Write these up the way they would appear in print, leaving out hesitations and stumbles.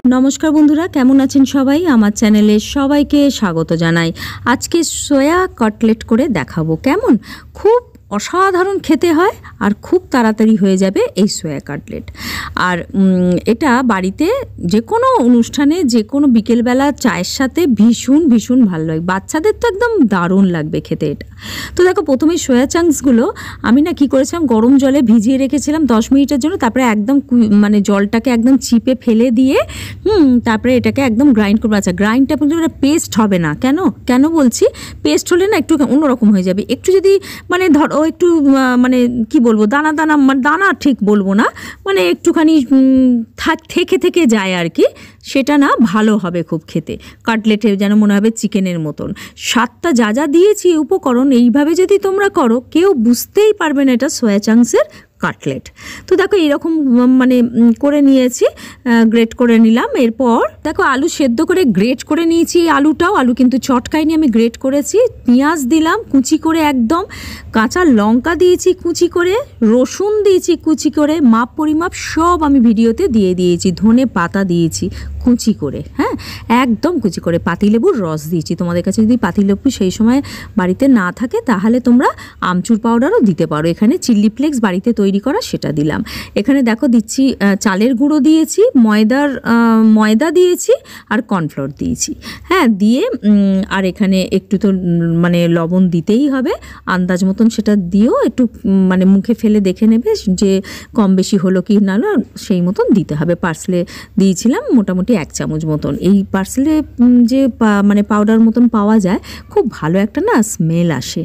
নমস্কার বন্ধুরা, কেমন আছেন সবাই? আমার চ্যানেলে সবাইকে স্বাগত জানাই। আজকে সোয়া কাটলেট করে দেখাবো। কেমন, খুব অসাধারণ খেতে হয় আর খুব তাড়াতাড়ি হয়ে যাবে এই সোয়া কাটলেট। আর এটা বাড়িতে যে কোনো অনুষ্ঠানে, যে কোনো বিকেলবেলা চায়ের সাথে ভীষণ ভীষণ ভালো লাগে। বাচ্চাদের তো একদম দারুণ লাগবে খেতে এটা। তো দেখো, প্রথমেই সোয়া চাংসগুলো আমি কী করেছিলাম, গরম জলে ভিজিয়ে রেখেছিলাম 10 মিনিটের জন্য। তারপরে একদম জলটাকে একদম চিপে ফেলে দিয়ে তারপরে এটাকে একদম গ্রাইন্ড করবো। আচ্ছা, গ্রাইন্ডটা কিন্তু পেস্ট হবে না। কেন বলছি? পেস্ট হলে না একটু অন্যরকম হয়ে যাবে। একটু যদি ধরো একটু কি বলবো, দানা দানা, দানা ঠিক বলবো না, একটুখানি থেকে যায় আর কি, সেটা না ভালো হবে খুব খেতে। কাটলেটে যেন মনে হবে চিকেনের মতন। স্বাদটা যা দিয়েছি উপকরণ, এইভাবে যদি তোমরা করো কেউ বুঝতেই পারবে না এটা সোয়া চাংসের কাটলেট। তো দেখো এইরকম করে নিয়েছি, গ্রেট করে নিলাম। এরপর দেখো আলু সেদ্ধ করে গ্রেট করে নিয়েছি। আলু কিন্তু চটকাইনি, আমি গ্রেট করেছি। পেঁয়াজ দিলাম কুচি করে একদম, কাঁচা লঙ্কা দিয়েছি কুচি করে, রসুন দিয়েছি কুচি করে, মাপ পরিমাপ সব আমি ভিডিওতে দিয়ে দিয়েছি। ধনে পাতা দিয়েছি কুচি করে, হ্যাঁ একদম কুচি করে। পাতিলেবুর রস দিয়েছি। তোমাদের কাছে যদি পাতিলেবু সেই সময় বাড়িতে না থাকে তাহলে তোমরা আমচুর পাউডারও দিতে পারো। এখানে চিলি ফ্লেক্স বাড়িতে তৈরি করা, সেটা দিলাম। এখানে দেখো দিচ্ছি চালের গুঁড়ো দিয়েছি, ময়দা দিয়েছি আর কর্নফ্লোর দিয়েছি, হ্যাঁ দিয়ে আর এখানে একটু তো লবণ দিতেই হবে আন্দাজ মতন। সেটা দিয়েও একটু মুখে ফেলে দেখে নেবে যে কম বেশি হলো কি না, সেই মতন দিতে হবে। পার্সলে দিয়েছিলাম মোটামুটি 1 চামচ মতন। এই পার্সলে যে পাউডার মতন পাওয়া যায়, খুব ভালো একটা না স্মেল আসে।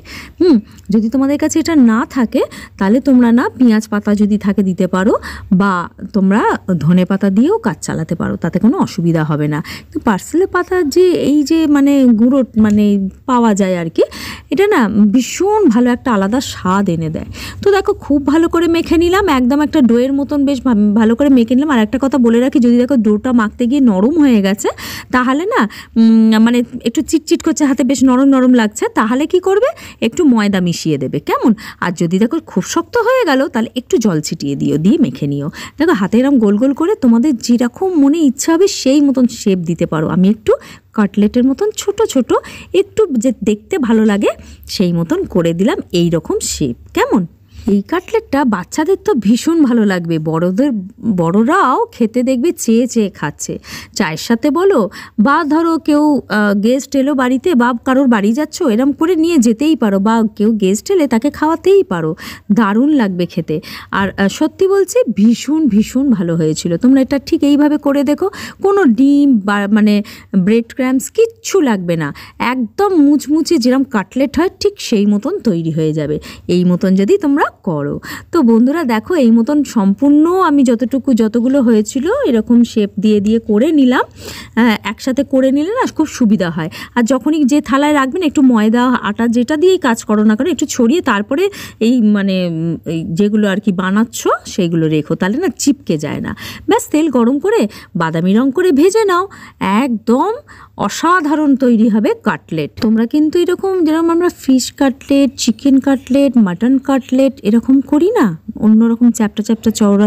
যদি তোমাদের কাছে এটা না থাকে তাহলে তোমরা না পেঁয়াজ পাতা যদি থাকে দিতে পারো, বা তোমরা ধনে পাতা দিয়েও কাজ চালাতে পারো, তাতে কোনো অসুবিধা হবে না। কিন্তু পার্সলে পাতা যে এই যে গুঁড়ো পাওয়া যায় আর কি, এটা না ভীষণ ভালো একটা আলাদা স্বাদ এনে দেয়। তো দেখো খুব ভালো করে মেখে নিলাম, একদম একটা ডোয়ের মতন বেশ ভালো করে মেখে নিলাম। আর একটা কথা বলে রাখি, যদি দেখো ডোটা মাখতে গিয়ে নরম হয়ে গেছে তাহলে না একটু চিটচিট করছে, হাতে বেশ নরম নরম লাগছে, তাহলে কি করবে, একটু ময়দা মিশিয়ে দেবে, কেমন। আর যদি দেখো খুব শক্ত হয়ে গেল তাহলে একটু জল ছিটিয়ে দিয়ে মেখে নিও। দেখো হাতে এরকম গোল গোল করে তোমাদের যেরকম মনে ইচ্ছা হবে সেই মতন শেপ দিতে পারো। আমি একটু কাটলেটের মতন ছোট ছোট, একটু যে দেখতে ভালো লাগে সেই মতন করে দিলাম, এই রকম শেপ, কেমন। এই কাটলেটটা বাচ্চাদের তো ভীষণ ভালো লাগবে, বড়রাও খেতে দেখবে চেয়ে চেয়ে খাচ্ছে। চায়ের সাথে বলো, বা ধরো কেউ গেস্ট এলো বাড়িতে, বা কারোর বাড়ি যাচ্ছ, এরম করে নিয়ে যেতেই পারো, বা কেউ গেস্ট এলে তাকে খাওয়াতেই পারো, দারুণ লাগবে খেতে। আর সত্যি বলছি ভীষণ ভীষণ ভালো হয়েছিল। তোমরা এটা ঠিক এইভাবে করে দেখো, কোনো ডিম বা ব্রেড ক্রাম্বস কিচ্ছু লাগবে না, একদম মুচমুচে যেরকম কাটলেট হয় ঠিক সেই মতন তৈরি হয়ে যাবে, এই মতন যদি তোমরা করো। তো বন্ধুরা দেখো, এই মতন সম্পূর্ণ আমি যতগুলো হয়েছিল এরকম শেপ দিয়ে করে নিলাম। একসাথে করে নিলে না খুব সুবিধা হয়। আর যখনই যে থালায় রাখবেন, একটু ময়দা আটা যেটা দিয়েই কাজ করো না কেন, একটু ছড়িয়ে তারপরে এই যেগুলো আর কি বানাচ্ছ সেইগুলো রেখো, তাহলে না চিপকে যায় না। ব্যাস তেল গরম করে বাদামি রং করে ভেজে নাও, একদম অসাধারণ তৈরি হবে কাটলেট। তোমরা কিন্তু এরকম যেরকম আমরা fish cutlet, chicken cutlet, mutton cutlet এরকম করি না, অন্যরকম চ্যাপটা চওড়া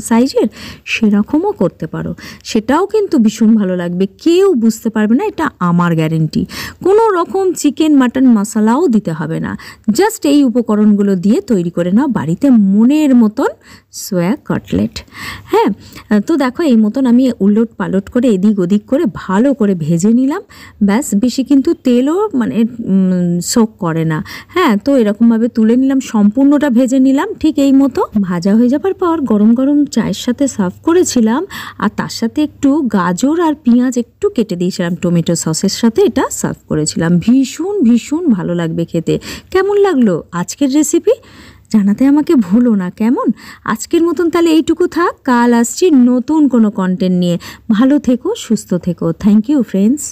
সাইজের, সেরকমও করতে পারো। সেটাও কিন্তু ভীষণ ভালো লাগবে, কেউ বুঝতে পারবে না, এটা আমার গ্যারেন্টি। কোনো রকম চিকেন মাটন মশলাও দিতে হবে না, জাস্ট এই উপকরণগুলো দিয়ে তৈরি করে নাও বাড়িতে মনের মতন সোয়া কাটলেট। হ্যাঁ, তো দেখো এই মতন আমি উলট পালট করে এদিক ওদিক করে ভালো করে ভেজে নিলাম। ব্যাস, বেশি কিন্তু তেলও সোক করে না। হ্যাঁ, তো এরকমভাবে তুলে নিলাম, সম্পূর্ণটা ভেজে নিলাম। ঠিক এই মতো ভাজা হয়ে যাবার পর গরম গরম চায়ের সাথে সার্ভ করেছিলাম। আর তার সাথে একটু গাজর আর পেঁয়াজ একটু কেটে দিয়েছিলাম, টমেটো সসের সাথে এটা সার্ভ করেছিলাম। ভীষণ ভীষণ ভালো লাগবে খেতে। কেমন লাগলো আজকের রেসিপি জানাতে আমাকে ভুলো না, কেমন। আজকের মতন তাহলে এইটুকু থাক, কাল আসছি নতুন কোনো কন্টেন্ট নিয়ে। ভালো থেকো, সুস্থ থেকো। Thank you friends.